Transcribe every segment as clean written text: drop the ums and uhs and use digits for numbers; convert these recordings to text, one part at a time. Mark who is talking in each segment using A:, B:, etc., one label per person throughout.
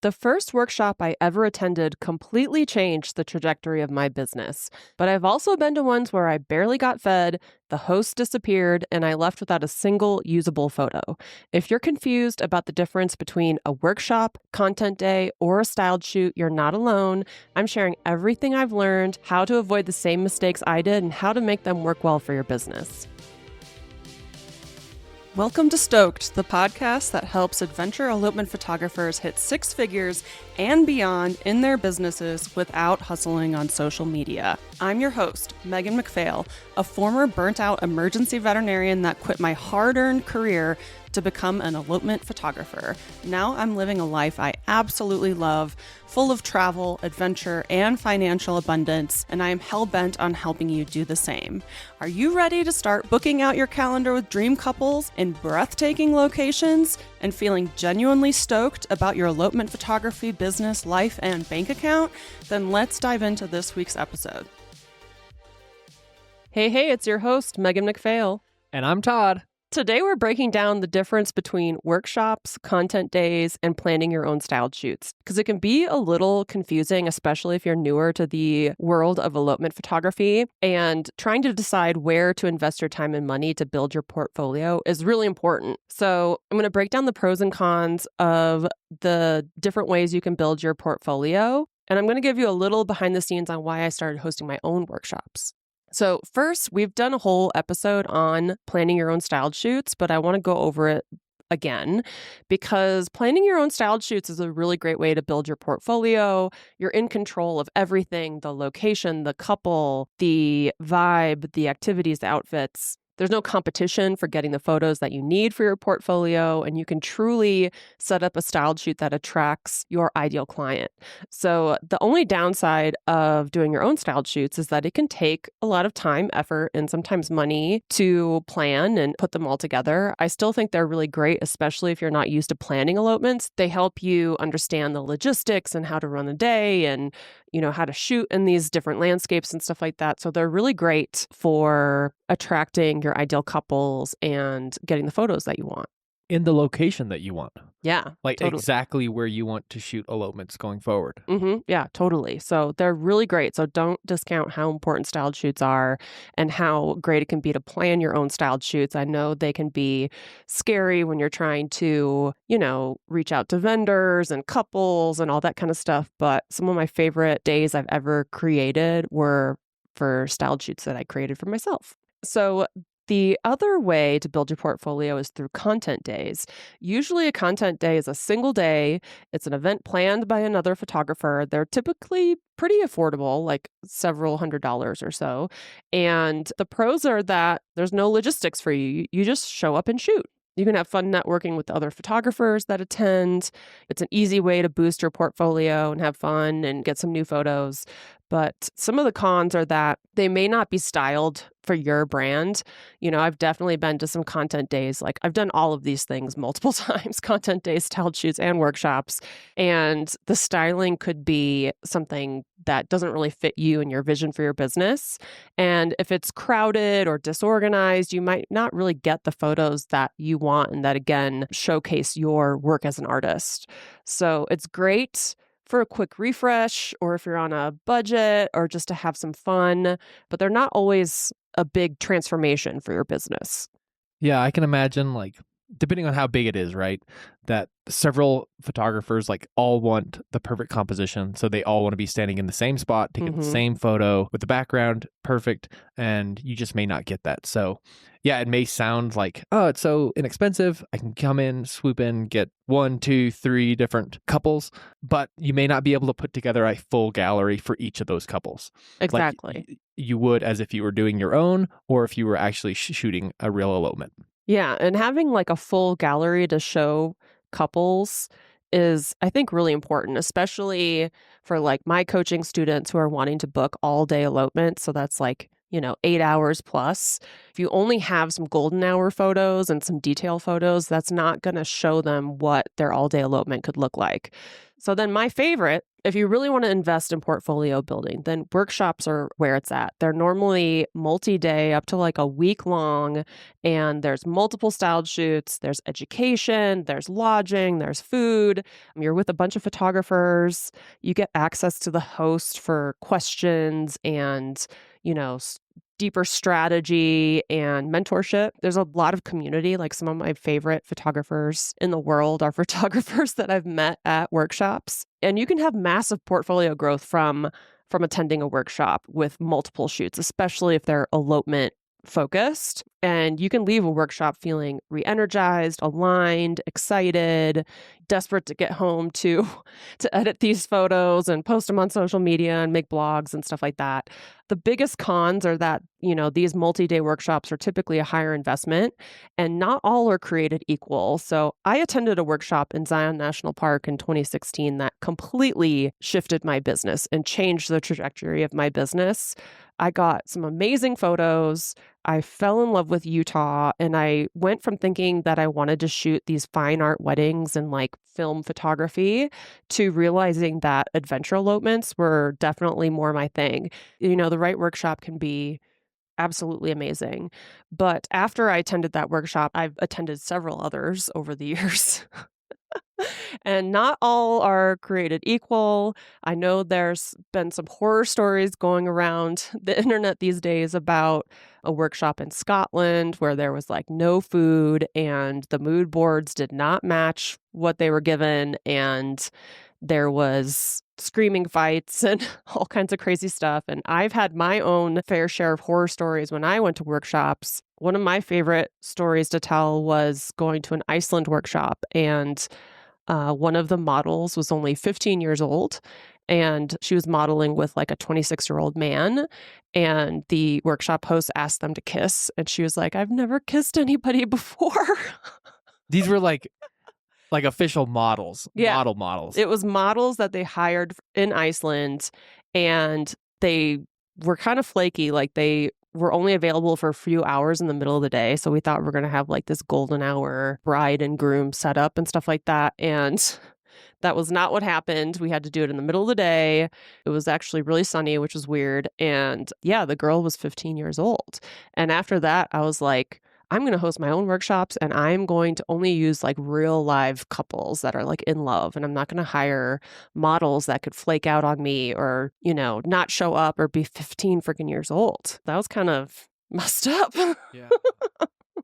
A: The first workshop I ever attended completely changed the trajectory of my business. But I've also been to ones where I barely got fed, the host disappeared, and I left without a single usable photo. If you're confused about the difference between a workshop, content day, or a styled shoot, you're not alone. I'm sharing everything I've learned, how to avoid the same mistakes I did, and how to make them work well for your business. Welcome to Stoked, the podcast that helps adventure elopement photographers hit six figures and beyond in their businesses without hustling on social media. I'm your host, Megan McPhail, a former burnt-out emergency veterinarian that quit my hard-earned career to become an elopement photographer. Now I'm living a life I absolutely love, full of travel, adventure, and financial abundance, and I am hell-bent on helping you do the same. Are you ready to start booking out your calendar with dream couples in breathtaking locations and feeling genuinely stoked about your elopement photography business, life, and bank account? Then let's dive into this week's episode. Hey, it's your host, Megan McPhail.
B: And I'm Todd.
A: Today, we're breaking down the difference between workshops, content days, and planning your own styled shoots, because it can be a little confusing, especially if you're newer to the world of elopement photography, and trying to decide where to invest your time and money to build your portfolio is really important. So I'm going to break down the pros and cons of the different ways you can build your portfolio, and I'm going to give you a little behind the scenes on why I started hosting my own workshops. So first, we've done a whole episode on planning your own styled shoots, but I want to go over it again because planning your own styled shoots is a really great way to build your portfolio. You're in control of everything, the location, the couple, the vibe, the activities, the outfits. There's no competition for getting the photos that you need for your portfolio, and you can truly set up a styled shoot that attracts your ideal client. So the only downside of doing your own styled shoots is that it can take a lot of time, effort, and sometimes money to plan and put them all together. I still think they're really great, especially if you're not used to planning elopements. They help you understand the logistics and how to run the day and, how to shoot in these different landscapes and stuff like that. So they're really great for attracting your ideal couples and getting the photos that you want.
B: In the location that you want.
A: Yeah.
B: Like
A: totally.
B: Exactly where you want to shoot elopements going forward.
A: Yeah, totally. So they're really great. So don't discount how important styled shoots are and how great it can be to plan your own styled shoots. I know they can be scary when you're trying to, reach out to vendors and couples and all that kind of stuff. But some of my favorite days I've ever created were for styled shoots that I created for myself. So the other way to build your portfolio is through content days. Usually a content day is a single day. It's an event planned by another photographer. They're typically pretty affordable, like several $100s or so. And the pros are that there's no logistics for you. You just show up and shoot. You can have fun networking with other photographers that attend. It's an easy way to boost your portfolio and have fun and get some new photos. But some of the cons are that they may not be styled for your brand. I've definitely been to some content days. Like I've done all of these things multiple times, content days, styled shoots, and workshops. And the styling could be something that doesn't really fit you and your vision for your business. And if it's crowded or disorganized, you might not really get the photos that you want and that, again, showcase your work as an artist. So it's great for a quick refresh or if you're on a budget or just to have some fun, but they're not always a big transformation for your business.
B: Yeah, I can imagine, depending on how big it is, right, that several photographers all want the perfect composition. So they all want to be standing in the same spot, taking the same photo with the background perfect, and you just may not get that. So yeah, it may sound like, oh, it's so inexpensive. I can come in, swoop in, get 1, 2, 3 different couples, but you may not be able to put together a full gallery for each of those couples.
A: Exactly.
B: You would as if you were doing your own or if you were actually shooting a real elopement.
A: Yeah, and having a full gallery to show couples is, I think, really important, especially for my coaching students who are wanting to book all day elopement. So that's 8 hours plus. If you only have some golden hour photos and some detail photos, that's not going to show them what their all day elopement could look like. So then my favorite If you really want to invest in portfolio building, then workshops are where it's at. They're normally multi-day, up to like a week long, and there's multiple styled shoots, there's education, there's lodging, there's food. You're with a bunch of photographers. You get access to the host for questions and, deeper strategy and mentorship. There's a lot of community. Like some of my favorite photographers in the world are photographers that I've met at workshops. And you can have massive portfolio growth from attending a workshop with multiple shoots, especially if they're elopement focused. And you can leave a workshop feeling re-energized, aligned, excited, desperate to get home to edit these photos and post them on social media and make blogs and stuff like that. The biggest cons are that, these multi-day workshops are typically a higher investment and not all are created equal. So I attended a workshop in Zion National Park in 2016 that completely shifted my business and changed the trajectory of my business. I got some amazing photos. I fell in love with Utah, and I went from thinking that I wanted to shoot these fine art weddings and like film photography to realizing that adventure elopements were definitely more my thing. The right workshop can be absolutely amazing. But after I attended that workshop, I've attended several others over the years. And not all are created equal. I know there's been some horror stories going around the internet these days about a workshop in Scotland where there was like no food and the mood boards did not match what they were given. And there was screaming fights and all kinds of crazy stuff. And I've had my own fair share of horror stories when I went to workshops. One of my favorite stories to tell was going to an Iceland workshop, and one of the models was only 15 years old, and she was modeling with like a 26-year-old man. And the workshop host asked them to kiss, and she was like, "I've never kissed anybody before."
B: These were like official models,
A: Yeah.
B: models.
A: It was models that they hired in Iceland, and they were kind of flaky. Like they were only available for a few hours in the middle of the day. So we thought we are going to have like this golden hour bride and groom setup and stuff like that. And that was not what happened. We had to do it in the middle of the day. It was actually really sunny, which was weird. And yeah, the girl was 15 years old. And after that, I was like, I'm going to host my own workshops, and I'm going to only use like real live couples that are like in love. And I'm not going to hire models that could flake out on me or, not show up or be 15 freaking years old. That was kind of messed up.
B: Yeah.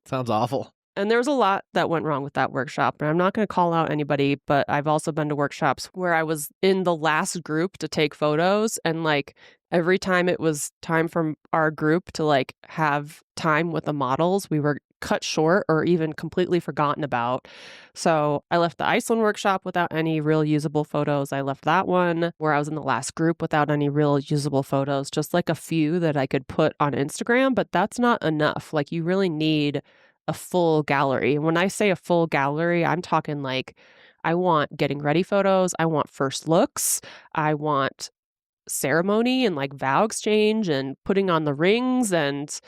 B: Sounds awful.
A: And there was a lot that went wrong with that workshop. And I'm not going to call out anybody, but I've also been to workshops where I was in the last group to take photos. And like every time it was time for our group to like have time with the models, we were cut short or even completely forgotten about. So I left the Iceland workshop without any real usable photos. I left that one where I was in the last group without any real usable photos, just like a few that I could put on Instagram. But that's not enough. Like you really need a full gallery. And when I say a full gallery, I'm talking like I want getting ready photos, I want first looks, I want ceremony and like vow exchange and putting on the rings and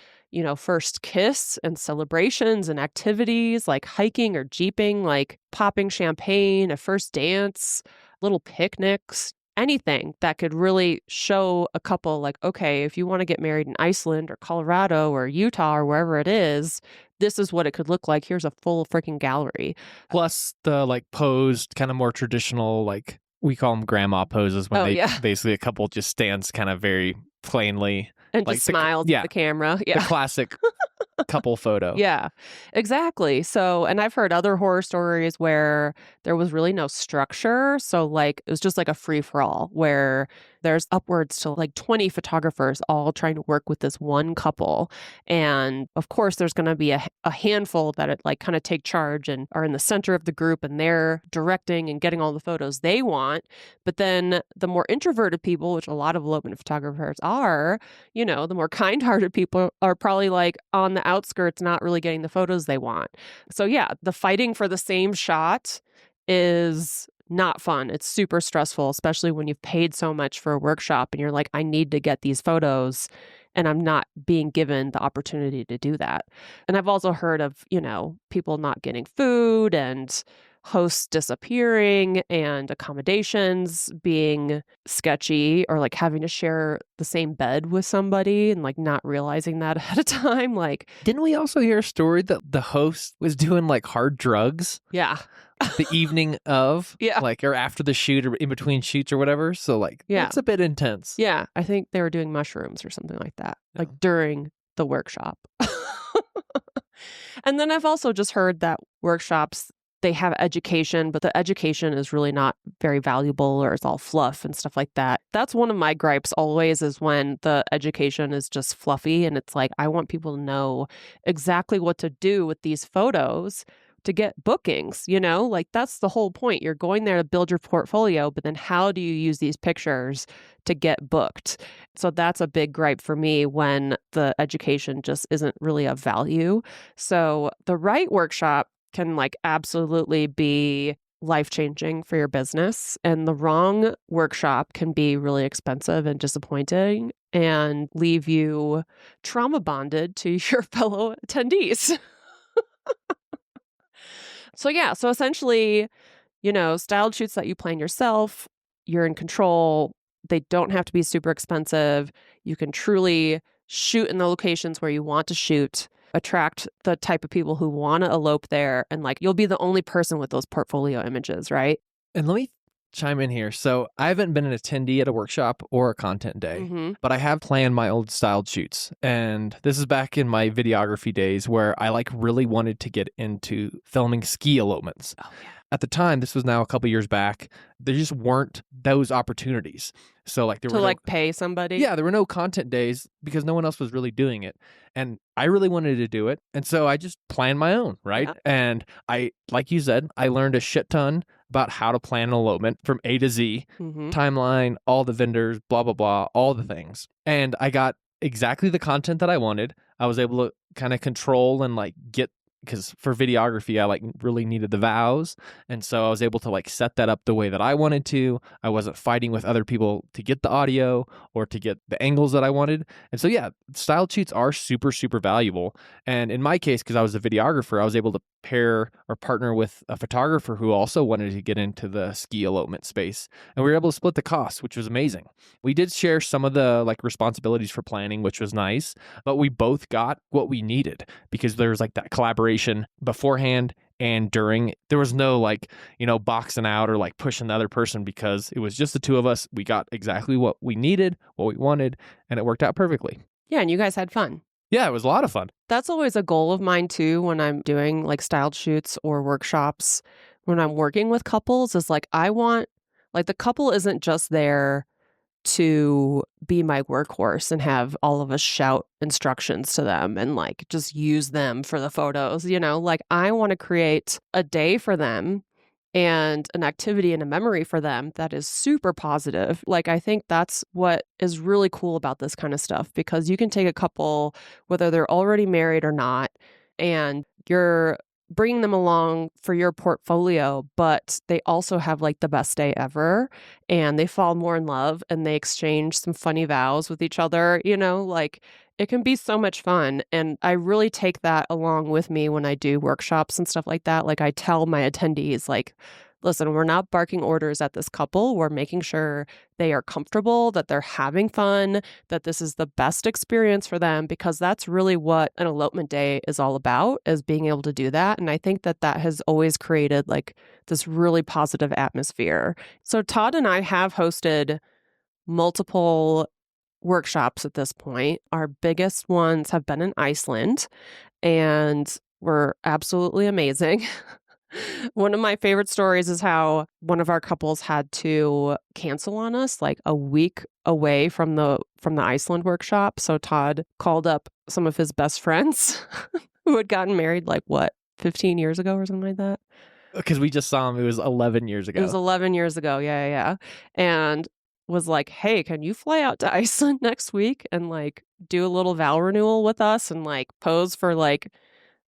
A: first kiss and celebrations and activities like hiking or jeeping, like popping champagne, a first dance, little picnics, anything that could really show a couple like, okay, if you want to get married in Iceland or Colorado or Utah or wherever it is, this is what it could look like. Here's a full freaking gallery.
B: Plus the like posed kind of more traditional, like we call them grandma poses when basically a couple just stands kind of very plainly
A: and
B: like
A: just smiles at the camera. Yeah.
B: The classic couple photo.
A: Yeah, exactly. So, and I've heard other horror stories where there was really no structure. So like, it was just like a free for all where there's upwards to like 20 photographers all trying to work with this one couple. And of course, there's going to be a handful that like kind of take charge and are in the center of the group, and they're directing and getting all the photos they want. But then the more introverted people, which a lot of elopement photographers are, the more kind-hearted people are probably like on the outskirts, not really getting the photos they want. So yeah, the fighting for the same shot is not fun. It's super stressful, especially when you've paid so much for a workshop and you're like, I need to get these photos. and I'm not being given the opportunity to do that. And I've also heard of, people not getting food and hosts disappearing and accommodations being sketchy, or like having to share the same bed with somebody and like not realizing that ahead of time. Like,
B: Didn't we also hear a story that the host was doing like hard drugs
A: yeah.
B: the evening of,
A: Yeah.
B: like, or after the shoot or in between shoots or whatever? So like,
A: Yeah.
B: that's a bit intense.
A: Yeah. I think they were doing mushrooms or something like that, like during the workshop. And then I've also just heard that workshops, they have education, but the education is really not very valuable, or it's all fluff and stuff like that. That's one of my gripes always, is when the education is just fluffy and it's like, I want people to know exactly what to do with these photos to get bookings, like that's the whole point. You're going there to build your portfolio, but then how do you use these pictures to get booked? So that's a big gripe for me, when the education just isn't really of value. So the right workshop can like absolutely be life-changing for your business, and the wrong workshop can be really expensive and disappointing and leave you trauma bonded to your fellow attendees. So essentially, styled shoots that you plan yourself, you're in control. They don't have to be super expensive. You can truly shoot in the locations where you want to shoot, attract the type of people who want to elope there, and like you'll be the only person with those portfolio images, right?
B: And let me chime in here. So I haven't been an attendee at a workshop or a content day, but I have planned my old styled shoots. And this is back in my videography days, where I like really wanted to get into filming ski elopements.
A: Oh, yeah.
B: At the time, this was now a couple years back, there just weren't those opportunities. So like there
A: To
B: were
A: like pay somebody?
B: yeah, there were no content days because no one else was really doing it. And I really wanted to do it. And so I just planned my own, right?
A: Yeah.
B: And I, like you said, I learned a shit ton about how to plan an elopement from A to Z, timeline, all the vendors, blah, blah, blah, all the things. And I got exactly the content that I wanted. I was able to kind of control and like get, because for videography, I like really needed the vows. And so I was able to like set that up the way that I wanted to. I wasn't fighting with other people to get the audio or to get the angles that I wanted. And so, yeah, styled shoots are super, super valuable. And in my case, because I was a videographer, I was able to pair or partner with a photographer who also wanted to get into the ski elopement space. And we were able to split the costs, which was amazing. We did share some of the like responsibilities for planning, which was nice, but we both got what we needed because there was like that collaboration beforehand and during. There was no like, boxing out or like pushing the other person, because it was just the two of us. We got exactly what we needed, what we wanted, and it worked out perfectly.
A: Yeah, and you guys had fun.
B: Yeah, it was a lot of fun.
A: That's always a goal of mine too, when I'm doing like styled shoots or workshops, when I'm working with couples, is like I want, like, the couple isn't just there to be my workhorse and have all of us shout instructions to them and like just use them for the photos, like I want to create a day for them and an activity and a memory for them that is super positive. Like, I think that's what is really cool about this kind of stuff, because you can take a couple, whether they're already married or not, and you're bringing them along for your portfolio, but they also have like the best day ever, and they fall more in love and they exchange some funny vows with each other, like it can be so much fun. And I really take that along with me when I do workshops and stuff like that. Like, I tell my attendees, like, listen, we're not barking orders at this couple. We're making sure they are comfortable, that they're having fun, that this is the best experience for them, because that's really what an elopement day is all about, is being able to do that. And I think that that has always created like this really positive atmosphere. So Todd and I have hosted multiple workshops at this point. Our biggest ones have been in Iceland and were absolutely amazing. One of my favorite stories is how one of our couples had to cancel on us like a week away from the Iceland workshop. So Todd called up some of his best friends who had gotten married 15 years ago or something like that.
B: Because we just saw him, it was 11 years ago.
A: It was 11 years ago. Yeah. And was like, hey, can you fly out to Iceland next week and like do a little vow renewal with us and like pose for like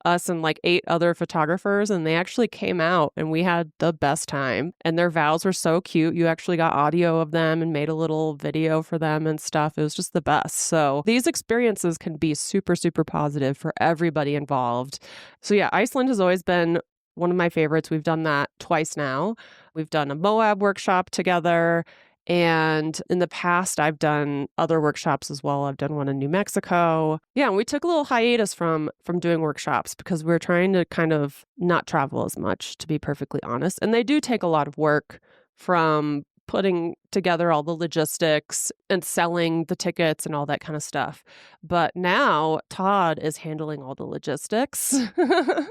A: us and like 8 other photographers, and they actually came out and we had the best time. And their vows were so cute. You actually got audio of them and made a little video for them and stuff. It was just the best. So these experiences can be super, super positive for everybody involved. So yeah, Iceland has always been one of my favorites. We've done that twice now. We've done a Moab workshop together. And in the past, I've done other workshops as well. I've done one in New Mexico. Yeah, and we took a little hiatus from doing workshops because we're trying to kind of not travel as much, to be perfectly honest. And they do take a lot of work, from putting together all the logistics and selling the tickets and all that kind of stuff. But now Todd is handling all the logistics.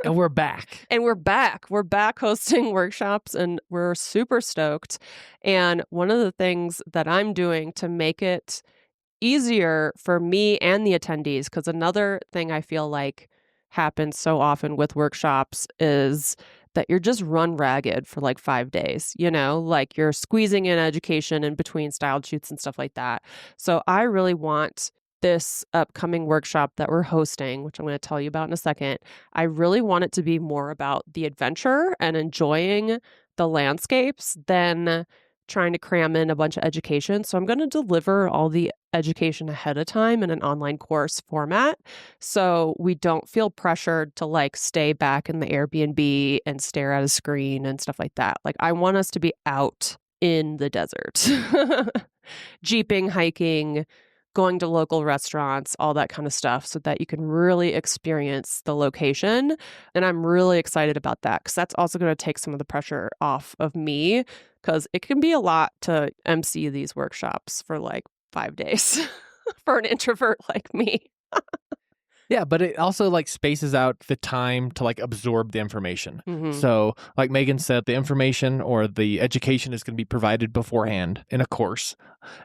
B: And we're back.
A: And we're back. We're back hosting workshops, and we're super stoked. And one of the things that I'm doing to make it easier for me and the attendees, because another thing I feel like happens so often with workshops is that you're just run ragged for like 5 days, like you're squeezing in education in between styled shoots and stuff like that. So I really want this upcoming workshop that we're hosting, which I'm going to tell you about in a second, I really want it to be more about the adventure and enjoying the landscapes than trying to cram in a bunch of education. So I'm going to deliver all the education ahead of time in an online course format, so we don't feel pressured to like stay back in the Airbnb and stare at a screen and stuff like that. Like I want us to be out in the desert, jeeping, hiking, going to local restaurants, all that kind of stuff, so that you can really experience the location. And I'm really excited about that, because that's also going to take some of the pressure off of me, because it can be a lot to MC these workshops for like 5 days for an introvert like me.
B: Yeah, but it also like spaces out the time to like absorb the information.
A: Mhm.
B: So like Megan said, the information or the education is going to be provided beforehand in a course.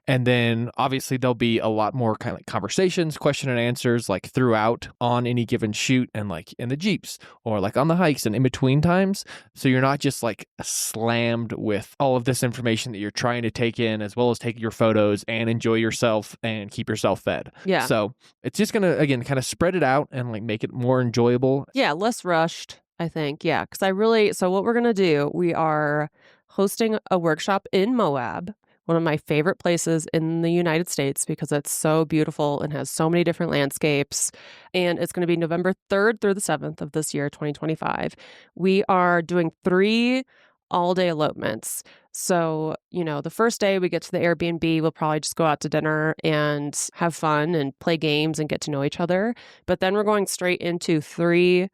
B: And then obviously there'll be a lot more kind of like conversations, question and answers like throughout on any given shoot, and like in the Jeeps or like on the hikes and in between times. So you're not just like slammed with all of this information that you're trying to take in, as well as take your photos and enjoy yourself and keep yourself fed.
A: Yeah.
B: So it's just going to, again, kind of spread it out and like make it more enjoyable.
A: Yeah, less rushed, I think. Yeah, because so what we're going to do, we are hosting a workshop in Moab, one of my favorite places in the United States, because it's so beautiful and has so many different landscapes. And it's going to be November 3rd through the 7th of this year, 2025. We are doing 3 all-day elopements. So, the first day we get to the Airbnb, we'll probably just go out to dinner and have fun and play games and get to know each other. But then we're going straight into 3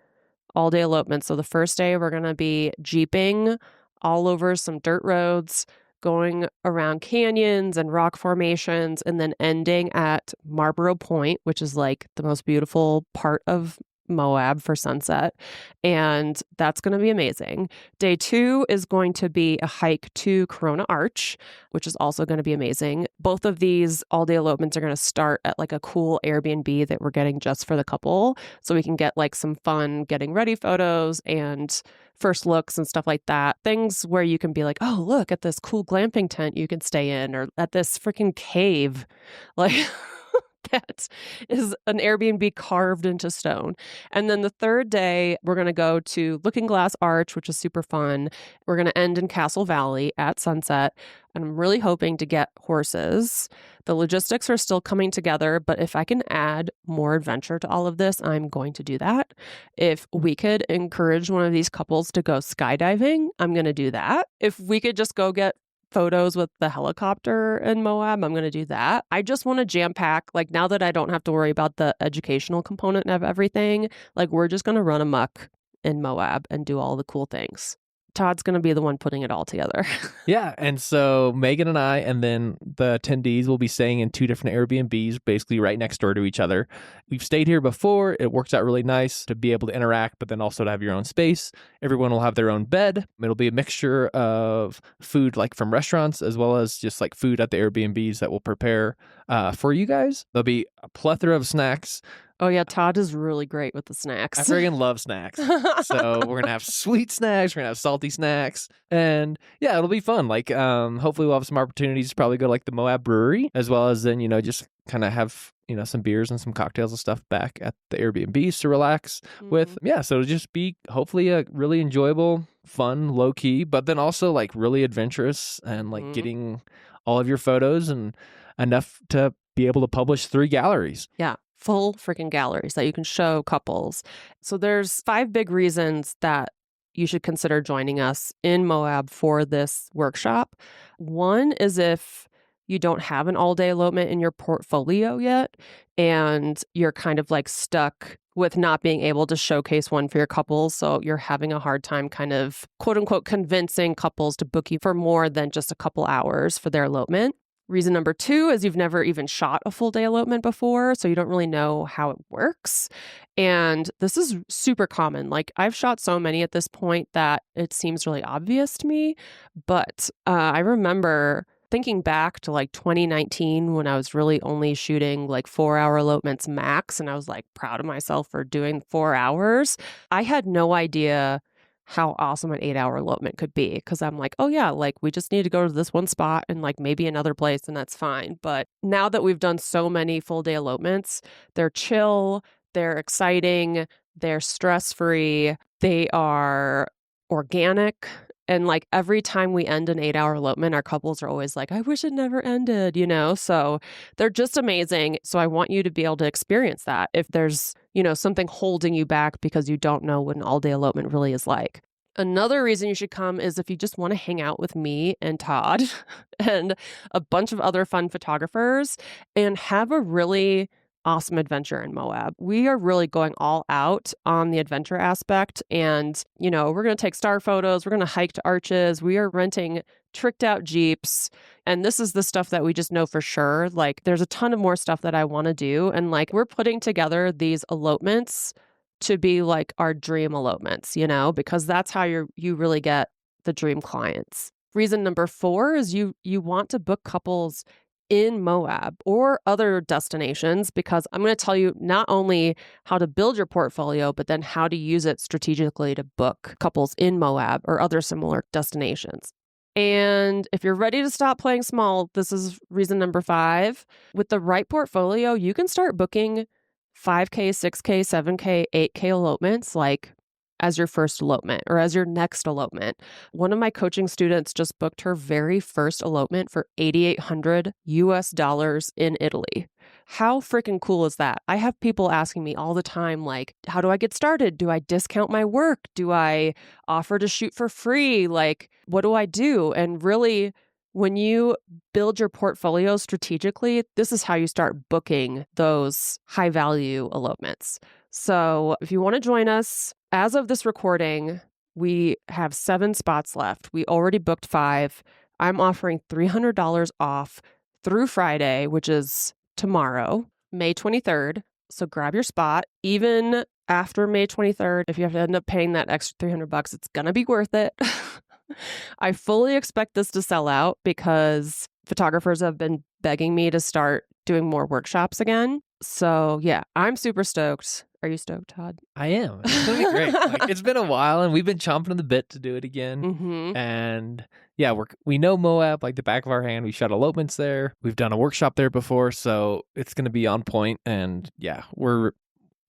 A: all-day elopements. So the first day we're going to be jeeping all over some dirt roads, going around canyons and rock formations, and then ending at Marlborough Point, which is like the most beautiful part of Moab for sunset. And that's going to be amazing. Day 2 is going to be a hike to Corona Arch, which is also going to be amazing. Both of these all-day elopements are going to start at like a cool Airbnb that we're getting just for the couple, so we can get like some fun getting ready photos and first looks and stuff like that. Things where you can be like, oh, look at this cool glamping tent you can stay in, or at this freaking cave. Like that is an Airbnb carved into stone. And then the third day, we're going to go to Looking Glass Arch, which is super fun. We're going to end in Castle Valley at sunset. And I'm really hoping to get horses. The logistics are still coming together, but if I can add more adventure to all of this, I'm going to do that. If we could encourage one of these couples to go skydiving, I'm going to do that. If we could just go get photos with the helicopter in Moab, I'm going to do that. I just want to jam pack, like now that I don't have to worry about the educational component of everything, like we're just going to run amok in Moab and do all the cool things. Todd's going to be the one putting it all together.
B: Yeah. And so Megan and I, and then the attendees will be staying in 2 different Airbnbs, basically right next door to each other. We've stayed here before. It works out really nice to be able to interact, but then also to have your own space. Everyone will have their own bed. It'll be a mixture of food like from restaurants, as well as just like food at the Airbnbs that we'll prepare for you guys. There'll be a plethora of snacks.
A: Oh yeah, Todd is really great with the snacks.
B: I freaking love snacks. So we're gonna have sweet snacks, we're gonna have salty snacks, and yeah, it'll be fun. Like hopefully we'll have some opportunities to probably go to like the Moab brewery, as well as then, just kind of have some beers and some cocktails and stuff back at the Airbnbs to relax with. Yeah, so it'll just be hopefully a really enjoyable, fun, low key, but then also like really adventurous and like getting all of your photos and enough to be able to publish 3 galleries.
A: Yeah, full freaking galleries that you can show couples. So there's 5 big reasons that you should consider joining us in Moab for this workshop. One is if you don't have an all-day elopement in your portfolio yet, and you're kind of like stuck with not being able to showcase one for your couples. So you're having a hard time kind of quote unquote convincing couples to book you for more than just a couple hours for their elopement. Reason number 2 is you've never even shot a full day elopement before, so you don't really know how it works. And this is super common. Like, I've shot so many at this point that it seems really obvious to me. But I remember thinking back to like 2019 when I was really only shooting like 4-hour elopements max, and I was like proud of myself for doing 4 hours. I had no idea how awesome an 8-hour elopement could be, because I'm like, oh yeah, like we just need to go to this one spot and like maybe another place and that's fine. But now that we've done so many full day elopements, they're chill, they're exciting, they're stress-free, they are organic. And like every time we end an 8-hour elopement, our couples are always like, I wish it never ended, So they're just amazing. So I want you to be able to experience that if there's, something holding you back because you don't know what an all-day elopement really is like. Another reason you should come is if you just want to hang out with me and Todd and a bunch of other fun photographers and have a really awesome adventure in Moab. We are really going all out on the adventure aspect. And, we're going to take star photos. We're going to hike to arches. We are renting tricked out Jeeps. And this is the stuff that we just know for sure. Like, there's a ton of more stuff that I want to do. And like, we're putting together these elopements to be like our dream elopements, because that's how you really get the dream clients. Reason number 4 is you want to book couples in Moab or other destinations, because I'm going to tell you not only how to build your portfolio, but then how to use it strategically to book couples in Moab or other similar destinations. And if you're ready to stop playing small, this is reason number 5. With the right portfolio, you can start booking 5K, 6K, 7K, 8K elopements like as your first elopement or as your next elopement. One of my coaching students just booked her very first elopement for $8,800 in Italy. How freaking cool is that? I have people asking me all the time, like, how do I get started? Do I discount my work? Do I offer to shoot for free? Like, what do I do? And really, when you build your portfolio strategically, this is how you start booking those high value elopements. So if you want to join us, as of this recording, we have 7 spots left. We already booked 5. I'm offering $300 off through Friday, which is tomorrow, May 23rd. So grab your spot. Even after May 23rd, if you have to end up paying that extra $300, it's going to be worth it. I fully expect this to sell out because photographers have been begging me to start doing more workshops again. So yeah, I'm super stoked. Are you stoked, Todd?
B: I am. It's gonna be great. Like, it's been a while, and we've been chomping on the bit to do it again.
A: Mm-hmm.
B: And yeah, we know Moab like the back of our hand. We shot elopements there. We've done a workshop there before, so it's gonna be on point. And yeah,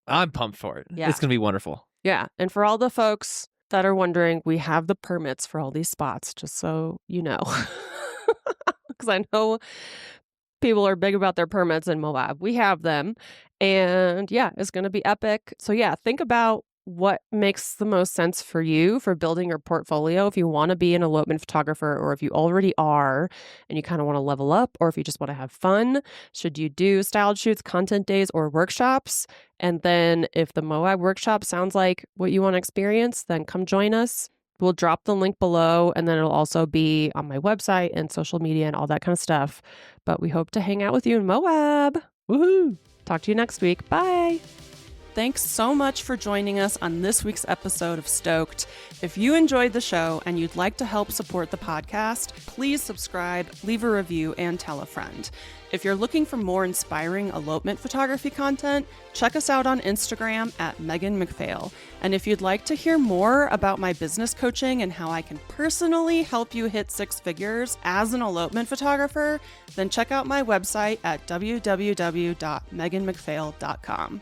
B: I'm pumped for it.
A: Yeah.
B: It's gonna be wonderful.
A: Yeah, and for all the folks that are wondering, we have the permits for all these spots, just so you know, because I know people are big about their permits in Moab. We have them. And yeah, it's going to be epic. So yeah, think about what makes the most sense for you for building your portfolio. If you want to be an elopement photographer, or if you already are and you kind of want to level up, or if you just want to have fun, should you do styled shoots, content days, or workshops? And then if the Moab workshop sounds like what you want to experience, then come join us. We'll drop the link below, and then it'll also be on my website and social media and all that kind of stuff. But we hope to hang out with you in Moab.
B: Woohoo!
A: Talk to you next week. Bye. Thanks so much for joining us on this week's episode of Stoked. If you enjoyed the show and you'd like to help support the podcast, please subscribe, leave a review, and tell a friend. If you're looking for more inspiring elopement photography content, check us out on Instagram at Megan McPhail. And if you'd like to hear more about my business coaching and how I can personally help you hit 6 figures as an elopement photographer, then check out my website at www.meganmcphail.com.